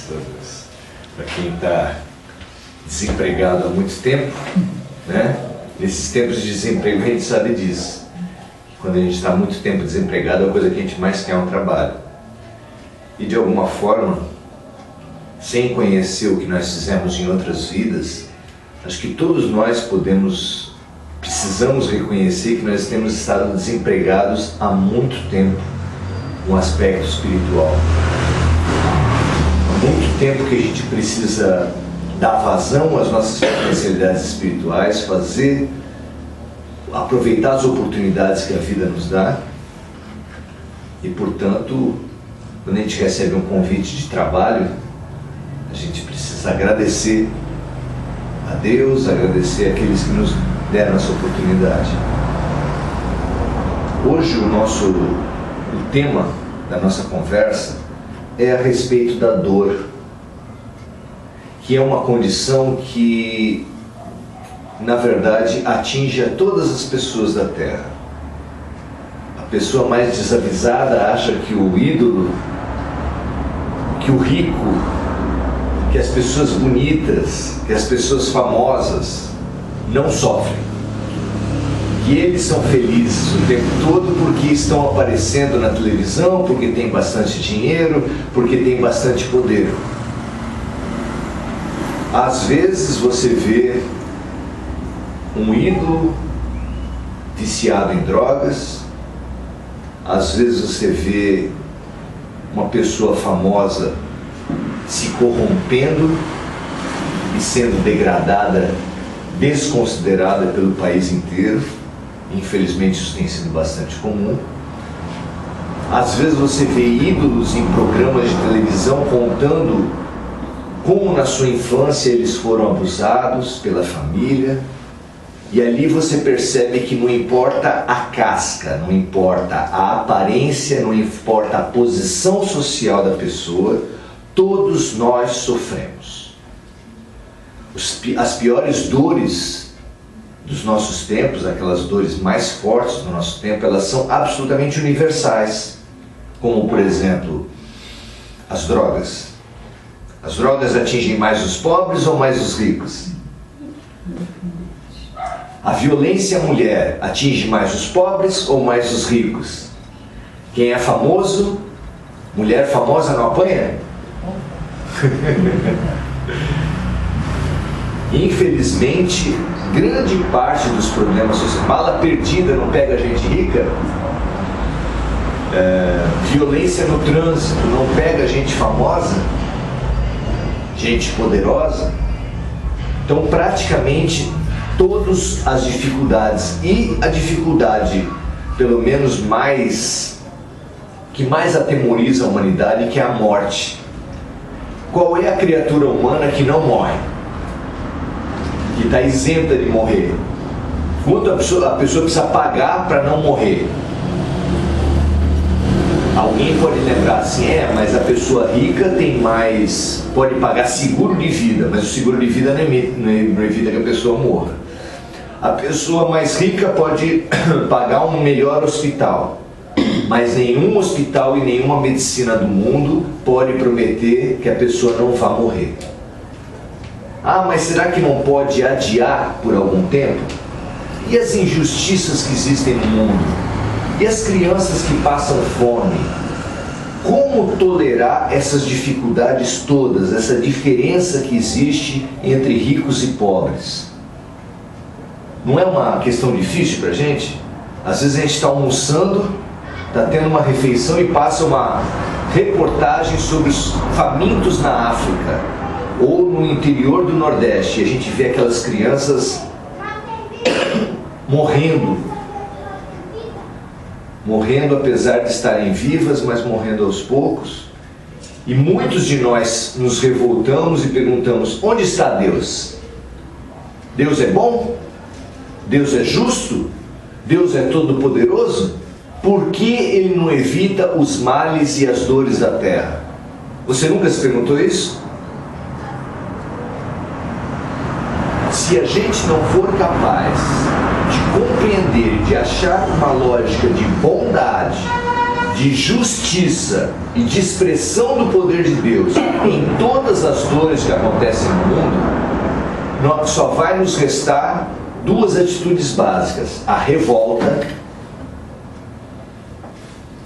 Graças a Deus. Para quem está desempregado há muito tempo, né? Nesses tempos de desemprego a gente sabe disso. Quando a gente está muito tempo desempregado, a coisa que a gente mais quer é um trabalho. E de alguma forma, sem conhecer o que nós fizemos em outras vidas, acho que todos nós precisamos reconhecer que nós temos estado desempregados há muito tempo no aspecto espiritual. Há muito tempo que a gente precisa dar vazão às nossas potencialidades espirituais, aproveitar as oportunidades que a vida nos dá e, portanto, quando a gente recebe um convite de trabalho, a gente precisa agradecer a Deus, agradecer àqueles que nos deram essa oportunidade. Hoje o tema da nossa conversa é a respeito da dor, que é uma condição que, na verdade, atinge a todas as pessoas da Terra. A pessoa mais desavisada acha que o ídolo, que o rico, que as pessoas bonitas, que as pessoas famosas não sofrem, que eles são felizes o tempo todo porque estão aparecendo na televisão, porque tem bastante dinheiro, porque tem bastante poder. Às vezes você vê um ídolo viciado em drogas, às vezes você vê uma pessoa famosa se corrompendo e sendo degradada, desconsiderada pelo país inteiro. Infelizmente isso tem sido bastante comum. Às vezes você vê ídolos em programas de televisão contando como na sua infância eles foram abusados pela família, e ali você percebe que não importa a casca, não importa a aparência, não importa a posição social da pessoa, todos nós sofremos. As piores dores dos nossos tempos, aquelas dores mais fortes do nosso tempo, elas são absolutamente universais, como por exemplo as drogas. As drogas atingem mais os pobres ou mais os ricos? A violência à mulher atinge mais os pobres ou mais os ricos? Quem é famoso, mulher famosa não apanha? Infelizmente, grande parte dos problemas sociais, bala perdida não pega gente rica, violência no trânsito não pega gente famosa, gente poderosa. Então praticamente todas as dificuldades, e a dificuldade pelo menos que mais atemoriza a humanidade, que é a morte. Qual é a criatura humana que não morre? Que está isenta de morrer? Quanto a pessoa precisa pagar para não morrer? Alguém pode lembrar assim, mas a pessoa rica pode pagar seguro de vida, mas o seguro de vida não evita que a pessoa morra. A pessoa mais rica pode pagar um melhor hospital, mas nenhum hospital e nenhuma medicina do mundo pode prometer que a pessoa não vá morrer. Mas será que não pode adiar por algum tempo? E as injustiças que existem no mundo? E as crianças que passam fome? Como tolerar essas dificuldades todas, essa diferença que existe entre ricos e pobres? Não é uma questão difícil para a gente? Às vezes a gente está almoçando, está tendo uma refeição e passa uma reportagem sobre os famintos na África ou no interior do Nordeste, e a gente vê aquelas crianças morrendo apesar de estarem vivas, mas morrendo aos poucos. E muitos de nós nos revoltamos e perguntamos: onde está Deus? Deus é bom? Deus é justo? Deus é todo-poderoso? Por que Ele não evita os males e as dores da terra? Você nunca se perguntou isso? Se a gente não for capaz de compreender, de achar uma lógica de bondade, de justiça e de expressão do poder de Deus em todas as dores que acontecem no mundo, só vai nos restar duas atitudes básicas: a revolta.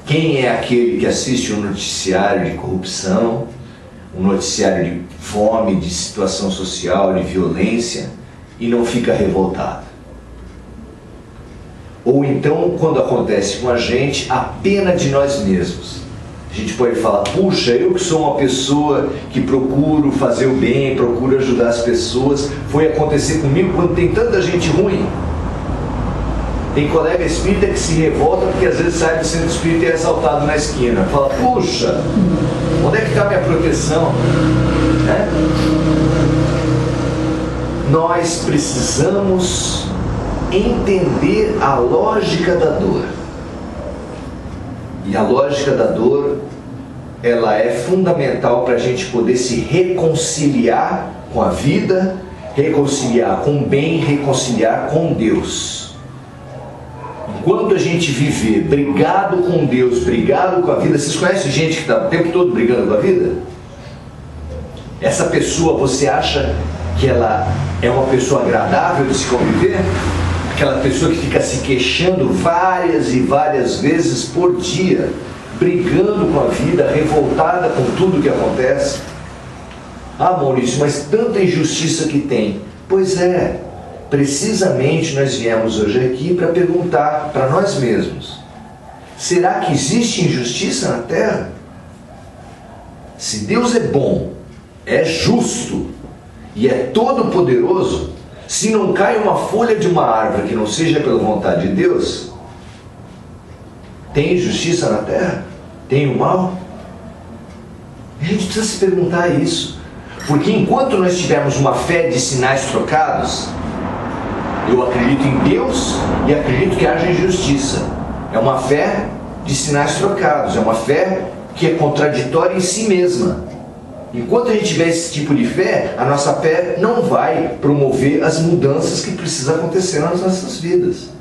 Quem é aquele que assiste um noticiário de corrupção, um noticiário de fome, de situação social, de violência, e não fica revoltado? Ou então, quando acontece com a gente, a pena de nós mesmos. A gente pode falar: puxa, eu que sou uma pessoa que procuro fazer o bem, procuro ajudar as pessoas, foi acontecer comigo quando tem tanta gente ruim. Tem colega espírita que se revolta porque às vezes sai do centro espírita e é assaltado na esquina. Fala: puxa, onde é que está a minha proteção? Né? Nós precisamos entender a lógica da dor. E a lógica da dor, ela é fundamental para a gente poder se reconciliar com a vida, reconciliar com o bem, reconciliar com Deus. Enquanto a gente viver brigado com Deus, brigado com a vida, vocês conhecem gente que está o tempo todo brigando com a vida? Essa pessoa, você acha que ela é uma pessoa agradável de se conviver? Aquela pessoa que fica se queixando várias e várias vezes por dia, brigando com a vida, revoltada com tudo que acontece. Ah, Maurício, mas tanta injustiça que tem. Pois é, precisamente nós viemos hoje aqui para perguntar para nós mesmos: será que existe injustiça na Terra? Se Deus é bom, é justo e é todo poderoso, se não cai uma folha de uma árvore que não seja pela vontade de Deus, tem injustiça na Terra? Tem o mal? A gente precisa se perguntar isso, porque enquanto nós tivermos uma fé de sinais trocados, eu acredito em Deus e acredito que haja injustiça. É uma fé de sinais trocados, é uma fé que é contraditória em si mesma. Enquanto a gente tiver esse tipo de fé, a nossa fé não vai promover as mudanças que precisam acontecer nas nossas vidas.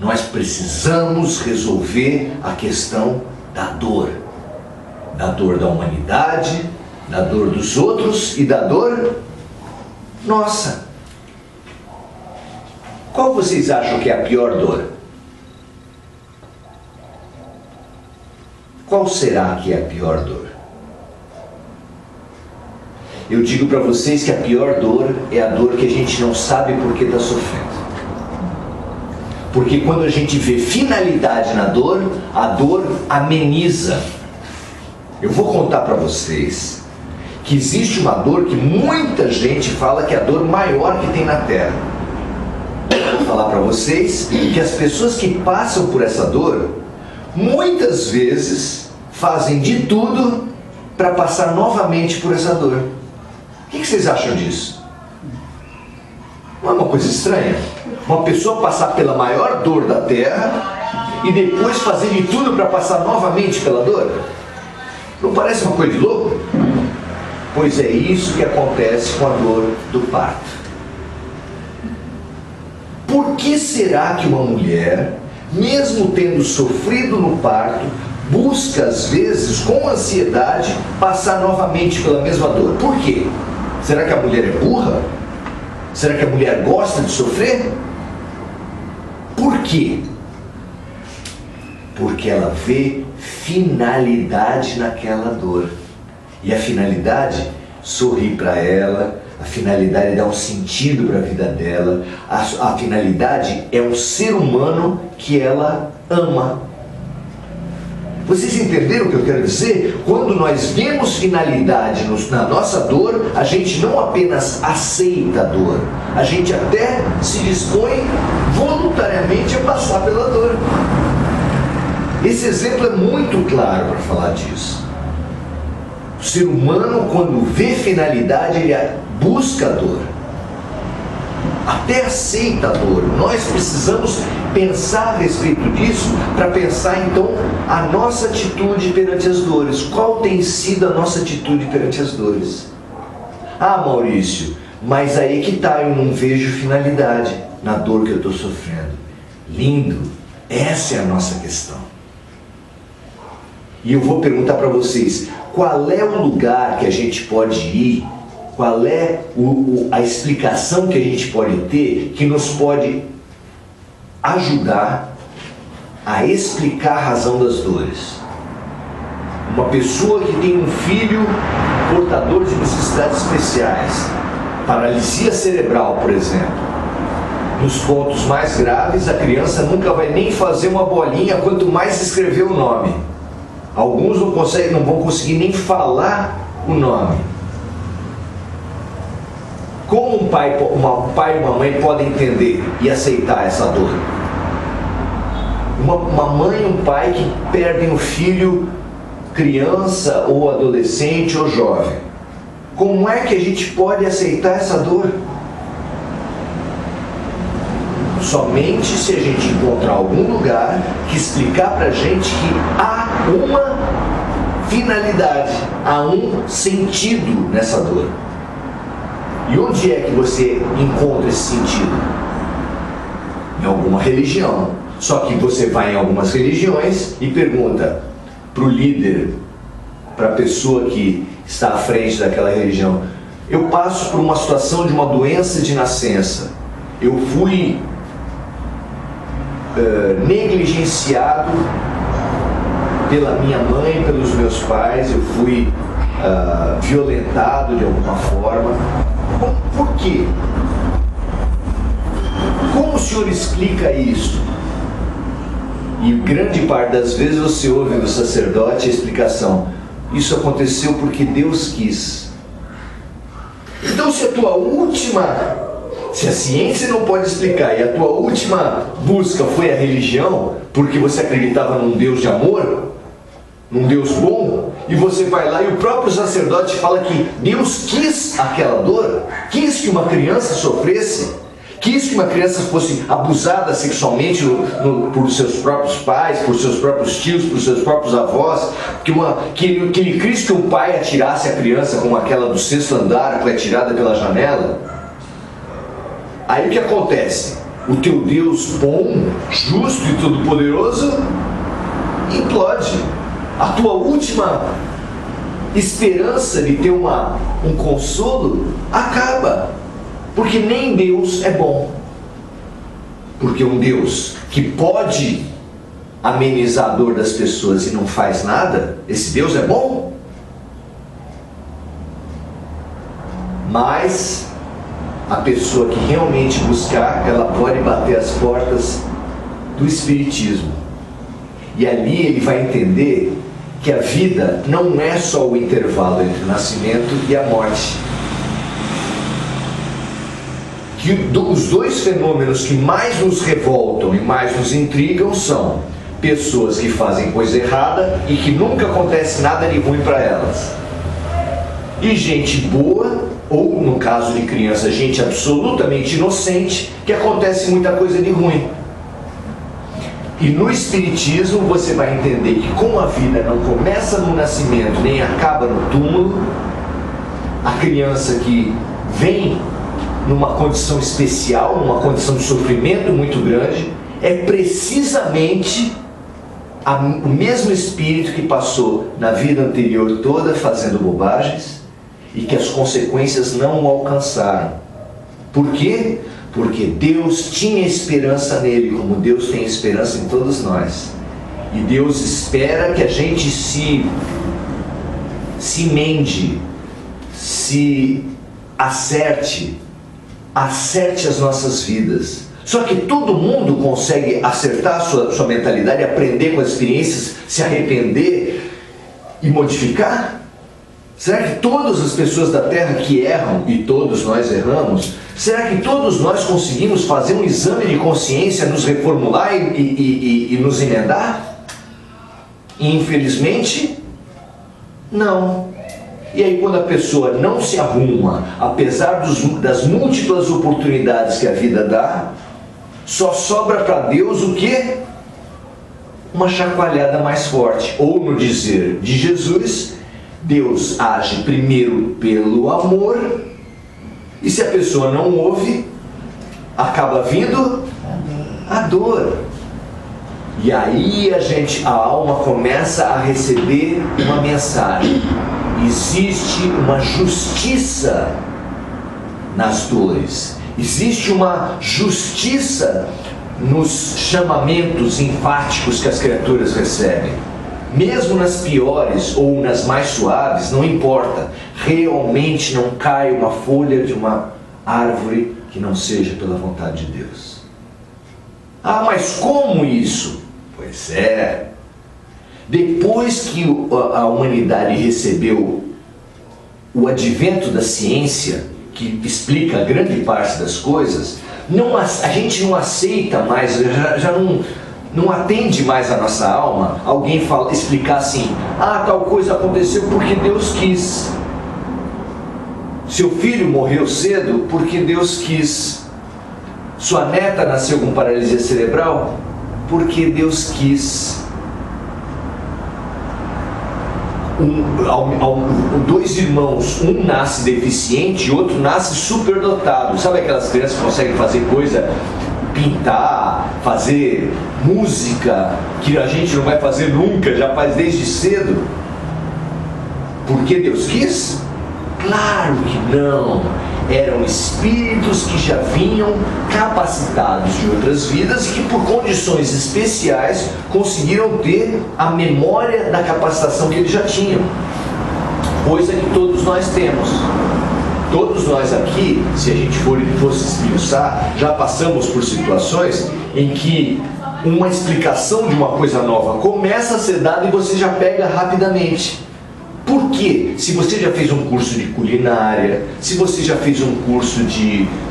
Nós precisamos resolver a questão da dor da humanidade, da dor dos outros e da dor nossa. Qual vocês acham que é a pior dor? Qual será que é a pior dor? Eu digo para vocês que a pior dor é a dor que a gente não sabe por que está sofrendo. Porque quando a gente vê finalidade na dor, a dor ameniza. Eu vou contar para vocês que existe uma dor que muita gente fala que é a dor maior que tem na Terra. Eu vou falar para vocês que as pessoas que passam por essa dor, muitas vezes fazem de tudo para passar novamente por essa dor. O que vocês acham disso? Não é uma coisa estranha? Uma pessoa passar pela maior dor da Terra e depois fazer de tudo para passar novamente pela dor? Não parece uma coisa de louco? Pois é isso que acontece com a dor do parto. Por que será que uma mulher, mesmo tendo sofrido no parto, busca às vezes com ansiedade passar novamente pela mesma dor? Por quê? Será que a mulher é burra? Será que a mulher gosta de sofrer? Por quê? Porque ela vê finalidade naquela dor. E a finalidade, sorrir para ela, a finalidade dá um sentido para a vida dela, a finalidade é um ser humano que ela ama. Vocês entenderam o que eu quero dizer? Quando nós vemos finalidade na nossa dor, a gente não apenas aceita a dor, a gente até se dispõe voluntariamente a passar pela dor. Esse exemplo é muito claro para falar disso. O ser humano, quando vê finalidade, ele busca a dor. Até aceita a dor. Nós precisamos pensar a respeito disso para pensar então a nossa atitude perante as dores. Qual tem sido a nossa atitude perante as dores? Ah, Maurício, mas aí que tá, eu não vejo finalidade na dor que eu estou sofrendo. Lindo, essa é a nossa questão. E eu vou perguntar para vocês, qual é o lugar que a gente pode ir, qual é a explicação que a gente pode ter, que nos pode ajudar a explicar a razão das dores. Uma pessoa que tem um filho portador de necessidades especiais, paralisia cerebral, por exemplo. Nos pontos mais graves, a criança nunca vai nem fazer uma bolinha, quanto mais escrever o nome. Alguns não vão conseguir nem falar o nome. Como um pai e uma mãe podem entender e aceitar essa dor? Uma mãe e um pai que perdem o filho, criança ou adolescente ou jovem. Como é que a gente pode aceitar essa dor? Somente se a gente encontrar algum lugar que explicar para a gente que há uma finalidade, há um sentido nessa dor. E onde é que você encontra esse sentido? Em alguma religião. Só que você vai em algumas religiões e pergunta para o líder, para a pessoa que está à frente daquela religião: eu passo por uma situação de uma doença de nascença, eu fui negligenciado pela minha mãe, pelos meus pais, eu fui violentado de alguma forma. Por quê? Como o senhor explica isso? E grande parte das vezes você ouve do sacerdote a explicação: isso aconteceu porque Deus quis. Então, se a ciência não pode explicar e a tua última busca foi a religião, porque você acreditava num Deus de amor, num Deus bom, e você vai lá e o próprio sacerdote fala que Deus quis aquela dor, quis que uma criança sofresse, quis que uma criança fosse abusada sexualmente por seus próprios pais, por seus próprios tios, por seus próprios avós, que ele quis que um pai atirasse a criança como aquela do 6º andar, que foi atirada pela janela. Aí o que acontece? O teu Deus bom, justo e todo-poderoso implode. A tua última esperança de ter um consolo acaba. Porque nem Deus é bom. Porque um Deus que pode amenizar a dor das pessoas e não faz nada, esse Deus é bom? Mas a pessoa que realmente buscar, ela pode bater as portas do Espiritismo. E ali ele vai entender que a vida não é só o intervalo entre o nascimento e a morte. Que os dois fenômenos que mais nos revoltam e mais nos intrigam são pessoas que fazem coisa errada e que nunca acontece nada de ruim para elas, e gente boa, ou no caso de criança, gente absolutamente inocente, que acontece muita coisa de ruim. E no Espiritismo você vai entender que como a vida não começa no nascimento nem acaba no túmulo, a criança que vem numa condição especial, numa condição de sofrimento muito grande, é precisamente o mesmo espírito que passou na vida anterior toda fazendo bobagens e que as consequências não o alcançaram. Por quê? Porque Deus tinha esperança nele, como Deus tem esperança em todos nós. E Deus espera que a gente se mende, se acerte as nossas vidas. Só que todo mundo consegue acertar a sua mentalidade, aprender com as experiências, se arrepender e modificar? Será que todas as pessoas da Terra que erram, e todos nós erramos, será que todos nós conseguimos fazer um exame de consciência, nos reformular e nos emendar? Infelizmente, não. E aí quando a pessoa não se arruma, apesar das múltiplas oportunidades que a vida dá, só sobra para Deus o quê? Uma chacoalhada mais forte. Ou no dizer de Jesus, Deus age primeiro pelo amor, e se a pessoa não ouve, acaba vindo a dor. E aí a alma começa a receber uma mensagem. Existe uma justiça nas dores. Existe uma justiça nos chamamentos enfáticos que as criaturas recebem. Mesmo nas piores ou nas mais suaves, não importa. Realmente não cai uma folha de uma árvore que não seja pela vontade de Deus. Ah, mas como isso? Pois é. Depois que a humanidade recebeu o advento da ciência, que explica grande parte das coisas, a gente não aceita mais, já não atende mais a nossa alma alguém explicar assim: ah, tal coisa aconteceu porque Deus quis. Seu filho morreu cedo porque Deus quis. Sua neta nasceu com paralisia cerebral porque Deus quis. Dois irmãos, um nasce deficiente e outro nasce superdotado. Sabe aquelas crianças que conseguem fazer coisa, pintar, fazer música, que a gente não vai fazer nunca, já faz desde cedo? Porque Deus quis? Claro que não. Eram espíritos que já vinham capacitados de outras vidas e que por condições especiais conseguiram ter a memória da capacitação que eles já tinham, coisa que todos nós temos. Todos nós aqui, se a gente fosse esmiuçar, já passamos por situações em que uma explicação de uma coisa nova começa a ser dada e você já pega rapidamente. Por quê? Se você já fez um curso de culinária, se você já fez um curso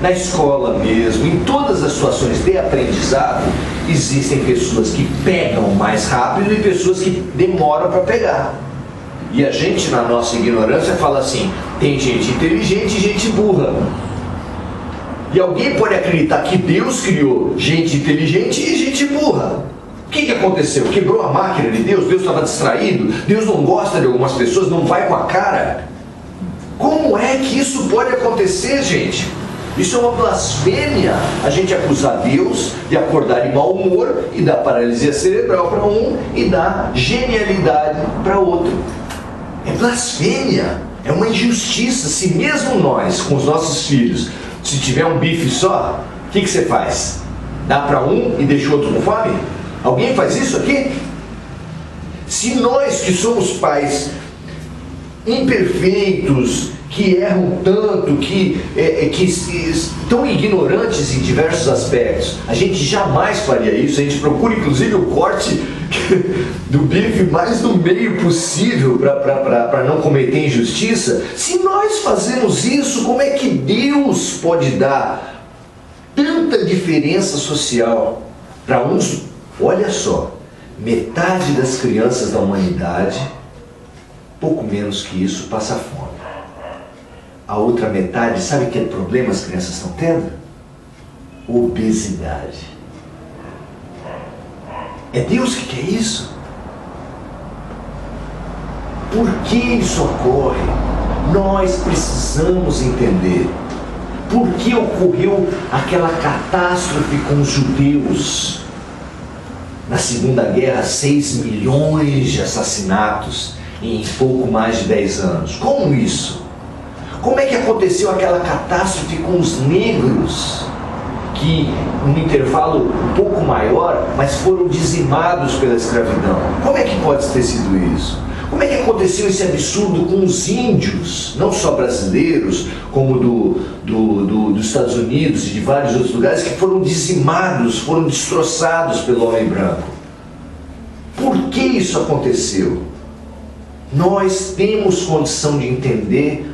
na escola mesmo, em todas as situações de aprendizado, existem pessoas que pegam mais rápido e pessoas que demoram para pegar. E a gente, na nossa ignorância, fala assim: tem gente inteligente e gente burra. E alguém pode acreditar que Deus criou gente inteligente e gente burra. O que aconteceu? Quebrou a máquina de Deus? Deus estava distraído? Deus não gosta de algumas pessoas? Não vai com a cara? Como é que isso pode acontecer, gente? Isso é uma blasfêmia. A gente acusar Deus de acordar de mau humor e dar paralisia cerebral para um e dar genialidade para outro. É blasfêmia. É uma injustiça. Se mesmo nós, com os nossos filhos, se tiver um bife só, o que você faz? Dá para um e deixa o outro com fome? Alguém faz isso aqui? Se nós que somos pais imperfeitos, que erram tanto, que estão ignorantes em diversos aspectos, a gente jamais faria isso. A gente procura inclusive o corte do bife mais no meio possível para não cometer injustiça. Se nós fazemos isso, como é que Deus pode dar tanta diferença social para uns? Olha só, metade das crianças da humanidade, pouco menos que isso, passa fome. A outra metade, sabe que problema as crianças estão tendo? Obesidade. É Deus que quer isso? Por que isso ocorre? Nós precisamos entender. Por que ocorreu aquela catástrofe com os judeus? Na Segunda Guerra, 6 milhões de assassinatos em pouco mais de 10 anos. Como isso? Como é que aconteceu aquela catástrofe com os negros, que num intervalo um pouco maior, mas foram dizimados pela escravidão? Como é que pode ter sido isso? Como é que aconteceu esse absurdo com os índios, não só brasileiros, como dos Estados Unidos e de vários outros lugares, que foram dizimados, foram destroçados pelo homem branco? Por que isso aconteceu? Nós temos condição de entender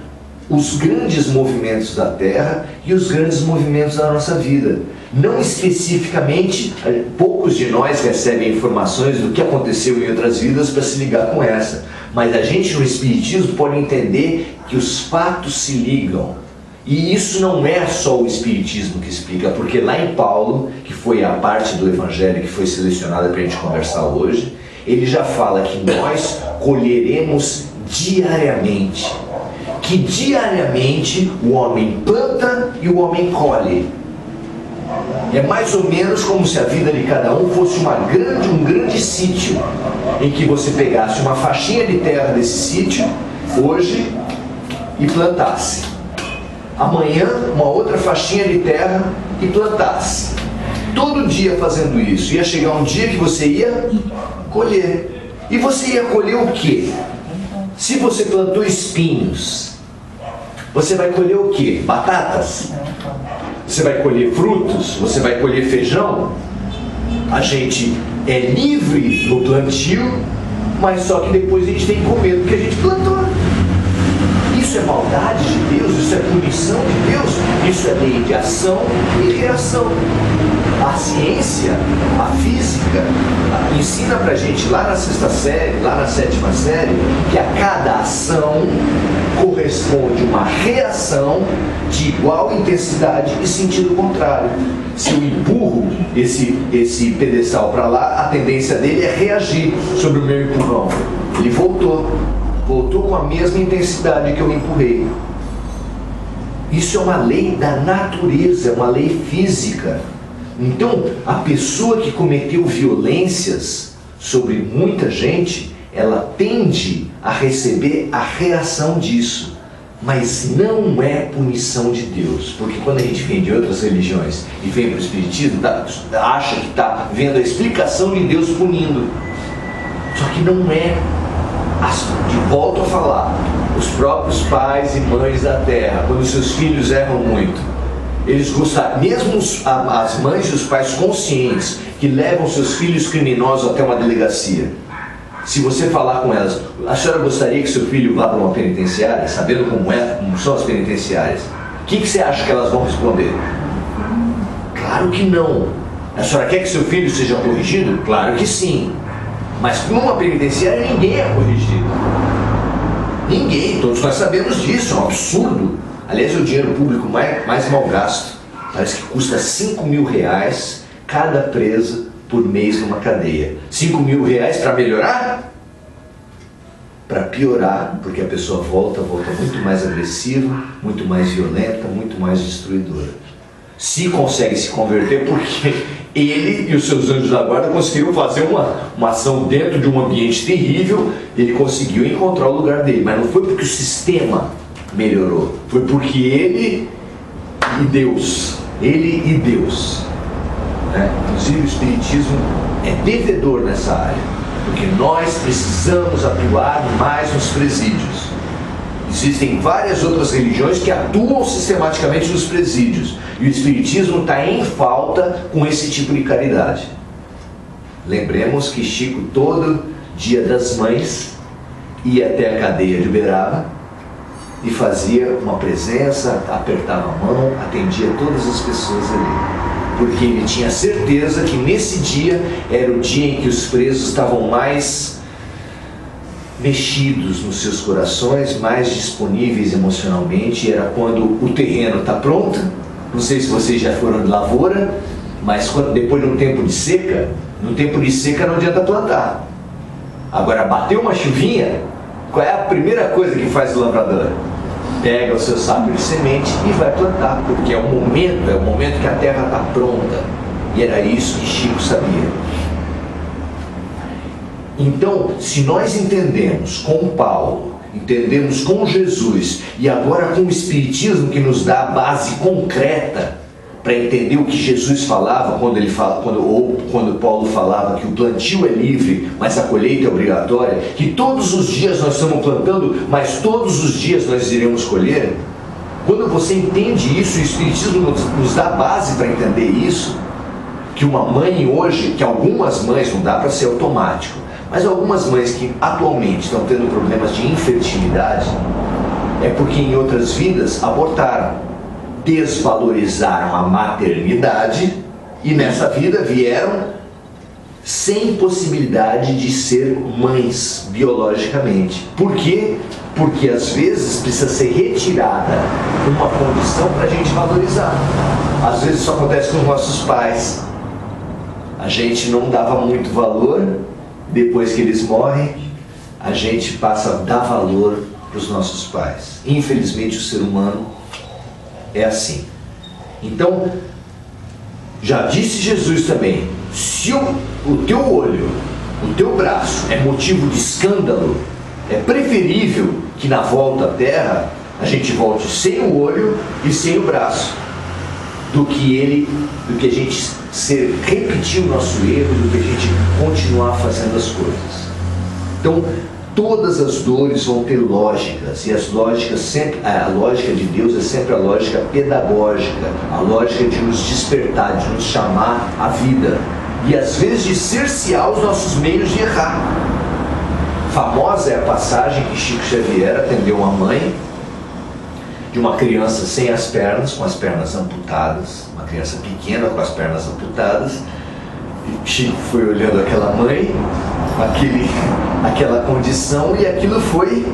os grandes movimentos da Terra e os grandes movimentos da nossa vida. Não especificamente, poucos de nós recebem informações do que aconteceu em outras vidas para se ligar com essa. Mas a gente no Espiritismo pode entender que os fatos se ligam. E isso não é só o Espiritismo que explica, porque lá em Paulo, que foi a parte do Evangelho que foi selecionada para a gente conversar hoje, ele já fala que nós colheremos diariamente. Que diariamente o homem planta e o homem colhe. É mais ou menos como se a vida de cada um fosse um grande sítio, em que você pegasse uma faixinha de terra desse sítio, hoje, e plantasse. Amanhã, uma outra faixinha de terra e plantasse. Todo dia fazendo isso. Ia chegar um dia que você ia colher. E você ia colher o quê? Se você plantou espinhos, você vai colher o quê? Batatas? Você vai colher frutos? Você vai colher feijão? A gente é livre no plantio, mas só que depois a gente tem que comer do que a gente plantou. Isso é maldade de Deus? Isso é punição de Deus? Isso é lei de ação e reação. A ciência, a física, ensina pra gente lá na 6ª série, lá na 7ª série, que a cada ação corresponde uma reação de igual intensidade e sentido contrário. Se eu empurro esse pedestal para lá, a tendência dele é reagir sobre o meu empurrão. Ele voltou com a mesma intensidade que eu empurrei. Isso é uma lei da natureza, é uma lei física. Então, a pessoa que cometeu violências sobre muita gente, ela tende a receber a reação disso. Mas não é punição de Deus. Porque quando a gente vem de outras religiões e vem para o Espiritismo, acha que está vendo a explicação de Deus punindo. Só que não é. De volta a falar, os próprios pais e mães da terra, quando seus filhos erram muito, eles gostam, mesmo as mães e os pais conscientes, que levam seus filhos criminosos até uma delegacia, se você falar com elas, a senhora gostaria que seu filho vá para uma penitenciária, sabendo como são as penitenciárias, o que você acha que elas vão responder? Claro que não. A senhora quer que seu filho seja corrigido? Claro que sim. Mas numa penitenciária ninguém é corrigido. Ninguém, todos nós sabemos disso, é um absurdo. Aliás, é o dinheiro público mais mal gasto. Parece que custa R$5.000 cada presa por mês numa cadeia. R$5.000 para melhorar? Para piorar, porque a pessoa volta muito mais agressiva, muito mais violenta, muito mais destruidora. Se consegue se converter porque ele e os seus anjos da guarda conseguiram fazer uma ação dentro de um ambiente terrível, ele conseguiu encontrar o lugar dele, mas não foi porque o sistema melhorou, foi porque ele e Deus, né? Inclusive o Espiritismo é devedor nessa área, porque nós precisamos atuar mais nos presídios. Existem várias outras religiões que atuam sistematicamente nos presídios. E o Espiritismo está em falta com esse tipo de caridade. Lembremos que Chico, todo dia das mães, ia até a cadeia de Uberaba e fazia uma presença, apertava a mão, atendia todas as pessoas ali. Porque ele tinha certeza que nesse dia era o dia em que os presos estavam mais mexidos nos seus corações, mais disponíveis emocionalmente. Era quando o terreno está pronto. Não sei se vocês já foram de lavoura, mas depois de um tempo de seca, no tempo de seca não adianta plantar. Agora, bateu uma chuvinha, qual é a primeira coisa que faz o lavrador? Pega o seu saco de semente e vai plantar, porque é o momento que a terra está pronta. E era isso que Chico sabia. Então, se nós entendemos com Paulo, entendemos com Jesus e agora com o Espiritismo, que nos dá a base concreta para entender o que Jesus falava quando Paulo falava que o plantio é livre, mas a colheita é obrigatória, que todos os dias nós estamos plantando, mas todos os dias nós iremos colher. Quando você entende isso, o Espiritismo nos dá base para entender isso, que uma mãe hoje, que algumas mães, não dá para ser automático, mas algumas mães que atualmente estão tendo problemas de infertilidade, é porque em outras vidas abortaram, desvalorizaram a maternidade e nessa vida vieram sem possibilidade de ser mães biologicamente. Por quê? Porque às vezes precisa ser retirada uma condição para a gente valorizar. Às vezes isso acontece com os nossos pais. A gente não dava muito valor. Depois que eles morrem, a gente passa a dar valor para os nossos pais. Infelizmente o ser humano é assim. Então, Já disse Jesus também, se o teu olho, o teu braço é motivo de escândalo, é preferível que na volta à terra a gente volte sem o olho e sem o braço, do que a gente repetir o nosso erro, do que a gente continuar fazendo as coisas. Então, todas as dores vão ter lógicas, e as lógicas sempre, a lógica de Deus é sempre a lógica pedagógica, a lógica de nos despertar, de nos chamar à vida, e às vezes de cercear os nossos meios de errar. Famosa é a passagem que Chico Xavier atendeu uma mãe de uma criança sem as pernas, com as pernas amputadas, uma criança pequena com as pernas amputadas. E Chico foi olhando aquela mãe, aquela condição, e aquilo foi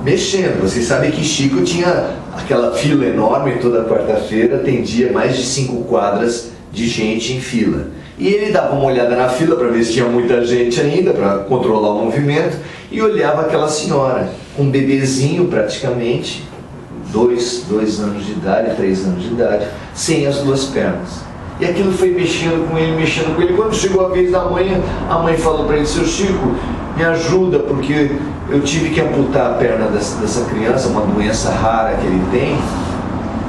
mexendo. Vocês sabem que Chico tinha aquela fila enorme, toda quarta-feira atendia mais de 5 quadras de gente em fila. E ele dava uma olhada na fila para ver se tinha muita gente ainda, para controlar o movimento, e olhava aquela senhora, um bebezinho praticamente, 2 anos de idade, 3 anos de idade, sem as 2 pernas. E aquilo foi mexendo com ele. Quando chegou a vez da mãe, a mãe falou para ele: seu Chico, me ajuda, porque eu tive que amputar a perna dessa criança, uma doença rara que ele tem,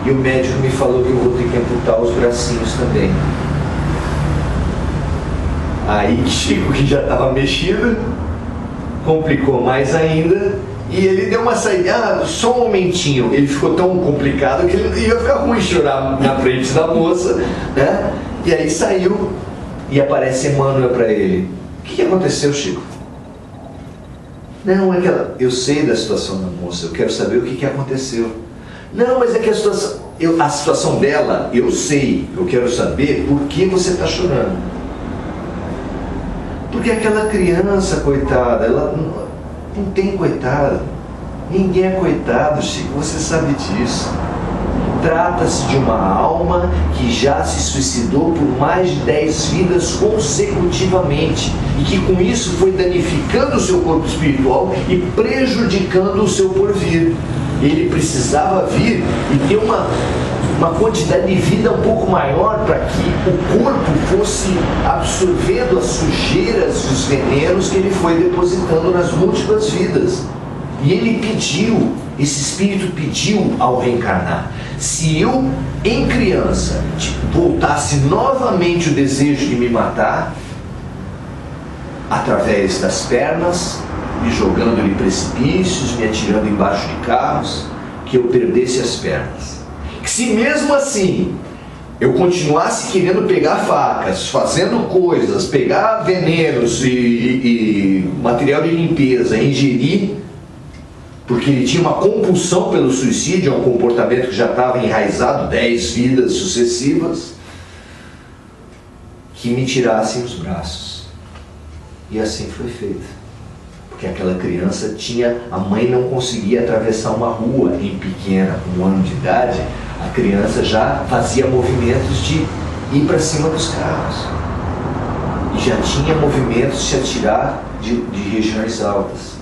e o médico me falou que eu vou ter que amputar os bracinhos também. Aí Chico, que já estava mexido, complicou mais ainda, e ele deu uma saída, só um momentinho. Ele ficou tão complicado que ele ia ficar ruim chorar na frente da moça, né? E aí saiu, e aparece Emmanuel para ele. O que aconteceu, Chico? Não, eu sei da situação da moça, eu quero saber o que aconteceu. Não, mas é que a situação dela, eu sei, eu quero saber por que você está chorando. Porque aquela criança, coitada, ela não tem coitado. Ninguém é coitado, Chico, você sabe disso. Trata-se de uma alma que já se suicidou por mais de 10 vidas consecutivamente, e que com isso foi danificando o seu corpo espiritual e prejudicando o seu porvir. Ele precisava vir e ter uma quantidade de vida um pouco maior, para que o corpo fosse absorvendo as sujeiras e os venenos que ele foi depositando nas múltiplas vidas. E ele pediu, esse espírito pediu ao reencarnar: se eu, em criança, voltasse novamente o desejo de me matar, através das pernas, me jogando em precipícios, me atirando embaixo de carros, que eu perdesse as pernas. Que se mesmo assim eu continuasse querendo pegar facas, fazendo coisas, pegar venenos e material de limpeza, ingerir, porque ele tinha uma compulsão pelo suicídio, é um comportamento que já estava enraizado, 10 vidas sucessivas, que me tirassem os braços. E assim foi feito. Porque aquela criança a mãe não conseguia atravessar uma rua em pequena, com 1 ano de idade. A criança já fazia movimentos de ir para cima dos carros. E já tinha movimentos de se atirar de regiões altas.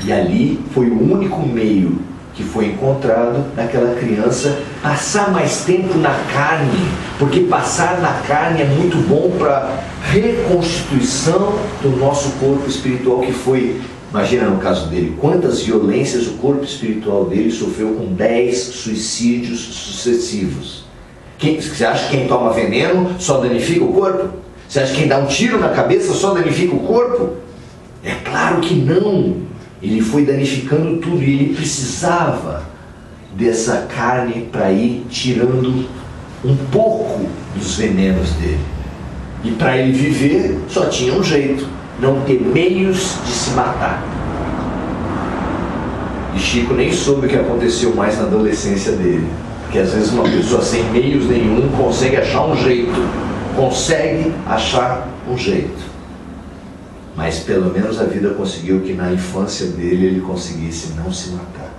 E ali foi o único meio que foi encontrado daquela criança passar mais tempo na carne, porque passar na carne é muito bom para reconstituição do nosso corpo espiritual, que foi, imagina no caso dele, quantas violências o corpo espiritual dele sofreu com 10 suicídios sucessivos. Você acha que quem toma veneno só danifica o corpo? Você acha que quem dá um tiro na cabeça só danifica o corpo? É claro que não. Ele foi danificando tudo, e ele precisava dessa carne para ir tirando um pouco dos venenos dele. E para ele viver só tinha um jeito: não ter meios de se matar. E Chico nem soube o que aconteceu mais na adolescência dele, porque às vezes uma pessoa sem meios nenhum consegue achar um jeito, mas pelo menos a vida conseguiu que na infância dele ele conseguisse não se matar.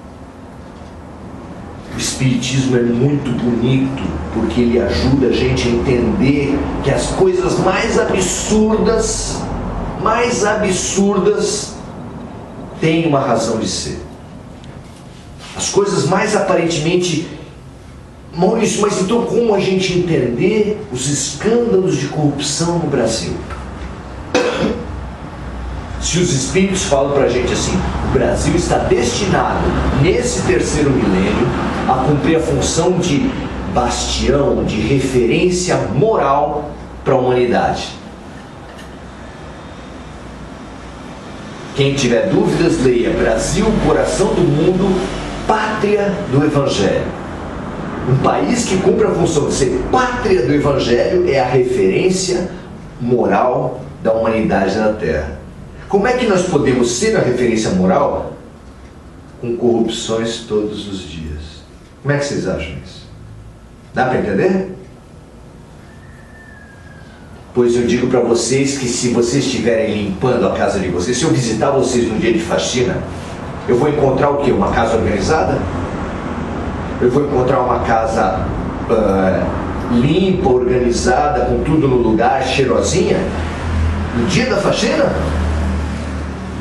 O Espiritismo é muito bonito, porque ele ajuda a gente a entender que as coisas mais absurdas têm uma razão de ser. As coisas mais aparentemente Maurício, mas então como a gente entender os escândalos de corrupção no Brasil? Se os Espíritos falam para a gente assim, o Brasil está destinado, nesse terceiro milênio, a cumprir a função de bastião, de referência moral para a humanidade. Quem tiver dúvidas, leia Brasil, coração do mundo, pátria do Evangelho. Um país que cumpre a função de ser pátria do Evangelho é a referência moral da humanidade na Terra. Como é que nós podemos ser a referência moral? Com corrupções todos os dias. Como é que vocês acham isso? Dá para entender? Pois eu digo para vocês que se vocês estiverem limpando a casa de vocês, se eu visitar vocês num dia de faxina, eu vou encontrar o quê? Uma casa organizada? Eu vou encontrar uma casa limpa, organizada, com tudo no lugar, cheirosinha? No dia da faxina?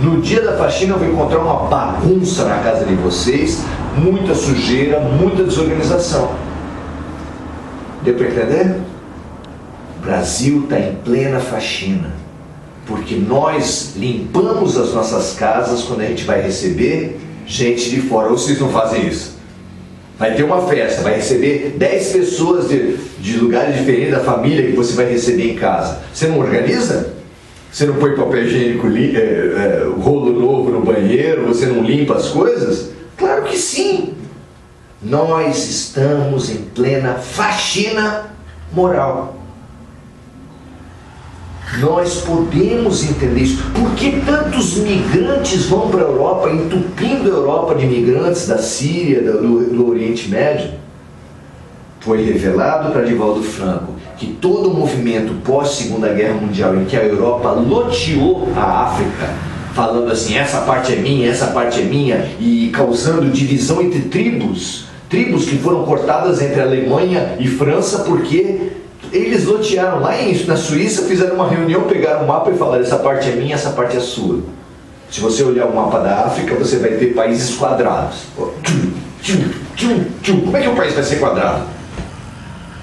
No dia da faxina eu vou encontrar uma bagunça na casa de vocês, muita sujeira, muita desorganização. Deu para entender? O Brasil está em plena faxina, porque nós limpamos as nossas casas quando a gente vai receber gente de fora. Ou vocês não fazem isso? Vai ter uma festa, vai receber 10 pessoas de lugares diferentes da família que você vai receber em casa. Você não organiza? Você não põe papel higiênico, rolo novo no banheiro? Você não limpa as coisas? Claro que sim! Nós estamos em plena faxina moral. Nós podemos entender isso. Por que tantos migrantes vão para a Europa, entupindo a Europa de imigrantes da Síria, do Oriente Médio? Foi revelado para Divaldo Franco que todo o movimento pós-Segunda Guerra Mundial, em que a Europa loteou a África, falando assim, essa parte é minha, e causando divisão entre tribos que foram cortadas entre Alemanha e França, porque eles lotearam lá na Suíça, fizeram uma reunião, pegaram um mapa e falaram, essa parte é minha, essa parte é sua. Se você olhar o mapa da África, você vai ter países quadrados. Como é que o país vai ser quadrado?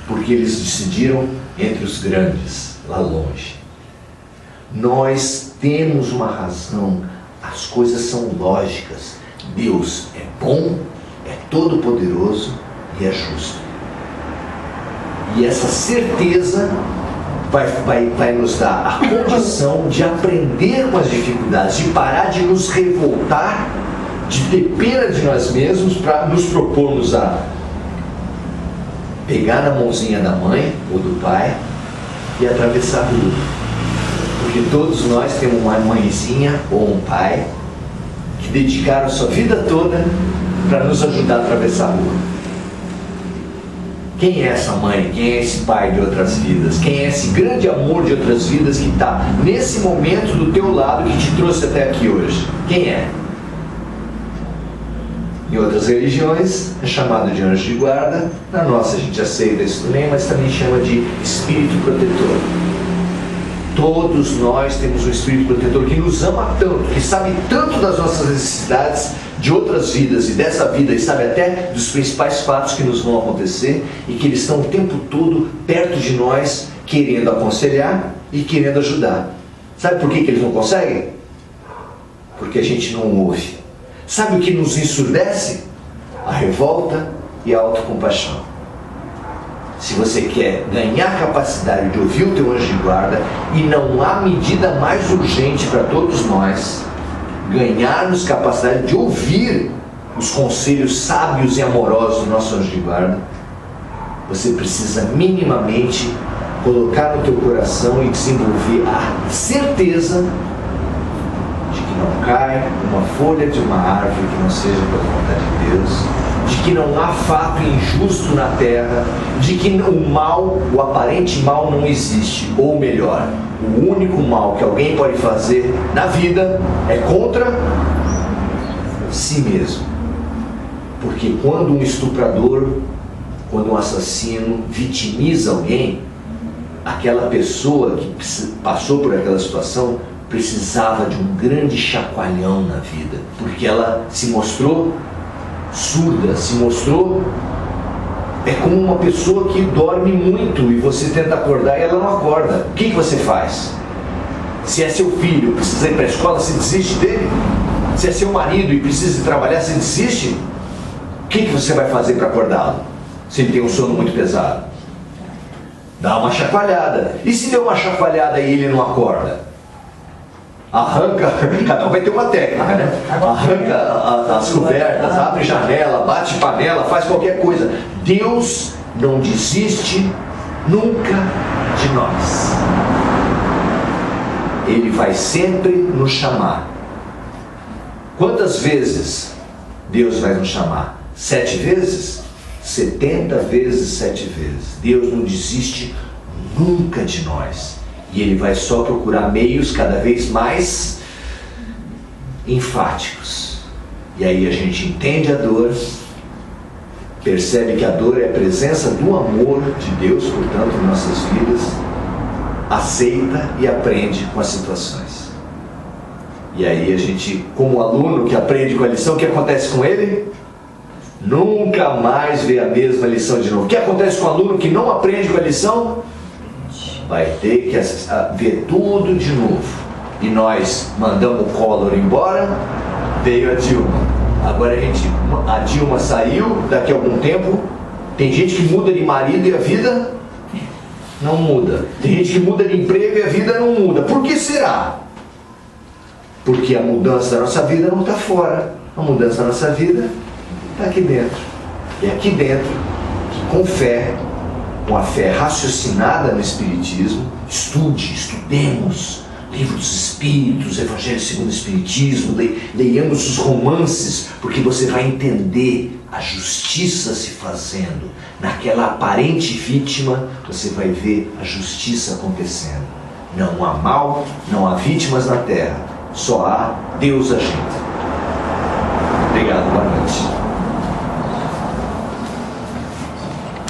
Porque eles decidiram entre os grandes, lá longe. Nós temos uma razão, as coisas são lógicas. Deus é bom, é todo-poderoso e é justo. E essa certeza vai nos dar a condição de aprender com as dificuldades, de parar de nos revoltar, de ter pena de nós mesmos, para nos propormos a pegar na mãozinha da mãe ou do pai e atravessar a rua. Porque todos nós temos uma mãezinha ou um pai que dedicaram a sua vida toda para nos ajudar a atravessar a rua. Quem é essa mãe? Quem é esse pai de outras vidas? Quem é esse grande amor de outras vidas que está nesse momento do teu lado, que te trouxe até aqui hoje? Quem é? Em outras religiões é chamado de anjo de guarda. Na nossa a gente aceita isso também, mas também chama de espírito protetor. Todos nós temos um espírito protetor que nos ama tanto, que sabe tanto das nossas necessidades de outras vidas e dessa vida, e sabe até dos principais fatos que nos vão acontecer, e que eles estão o tempo todo perto de nós, querendo aconselhar e querendo ajudar. Sabe por que eles não conseguem? Porque a gente não ouve. Sabe o que nos ensurdece? A revolta e a autocompaixão. Se você quer ganhar capacidade de ouvir o teu anjo de guarda, e não há medida mais urgente para todos nós, ganharmos capacidade de ouvir os conselhos sábios e amorosos do nosso anjo de guarda, você precisa minimamente colocar no teu coração e desenvolver a certeza de que não cai uma folha de uma árvore que não seja pela vontade de Deus, de que não há fato injusto na terra, de que o mal, o aparente mal não existe, ou melhor, o único mal que alguém pode fazer na vida é contra si mesmo. Porque quando um estuprador, quando um assassino vitimiza alguém, aquela pessoa que passou por aquela situação precisava de um grande chacoalhão na vida, porque ela se mostrou surda, se mostrou É como uma pessoa que dorme muito e você tenta acordar e ela não acorda. O que você faz? Se é seu filho, precisa ir para a escola, você desiste dele? Se é seu marido e precisa ir trabalhar, você desiste? O que você vai fazer para acordá-lo? Se ele tem um sono muito pesado? Dá uma chacoalhada. E se deu uma chacoalhada e ele não acorda? Arranca, cada um vai ter uma técnica, né? Arranca as cobertas, abre janela, bate panela, faz qualquer coisa. Deus não desiste nunca de nós. Ele vai sempre nos chamar. Quantas vezes Deus vai nos chamar? 7 vezes? 70 vezes 7 vezes. Deus não desiste nunca de nós. E Ele vai só procurar meios cada vez mais enfáticos. E aí a gente entende a dor, percebe que a dor é a presença do amor de Deus, portanto, em nossas vidas, aceita e aprende com as situações. E aí a gente, como aluno que aprende com a lição, o que acontece com ele? Nunca mais vê a mesma lição de novo. O que acontece com o aluno que não aprende com a lição? Vai ter que ver tudo de novo. E nós mandamos o Collor embora, veio a Dilma. Agora a Dilma saiu, daqui a algum tempo, tem gente que muda de marido e a vida não muda. Tem gente que muda de emprego e a vida não muda. Por que será? Porque a mudança da nossa vida não está fora. A mudança da nossa vida está aqui dentro. E é aqui dentro que, com fé, com a fé raciocinada no Espiritismo, estudemos Livro dos Espíritos, Evangelho segundo o Espiritismo, leiamos os romances, porque você vai entender a justiça se fazendo. Naquela aparente vítima, você vai ver a justiça acontecendo. Não há mal, não há vítimas na terra, só há Deus agindo. Obrigado, boa noite.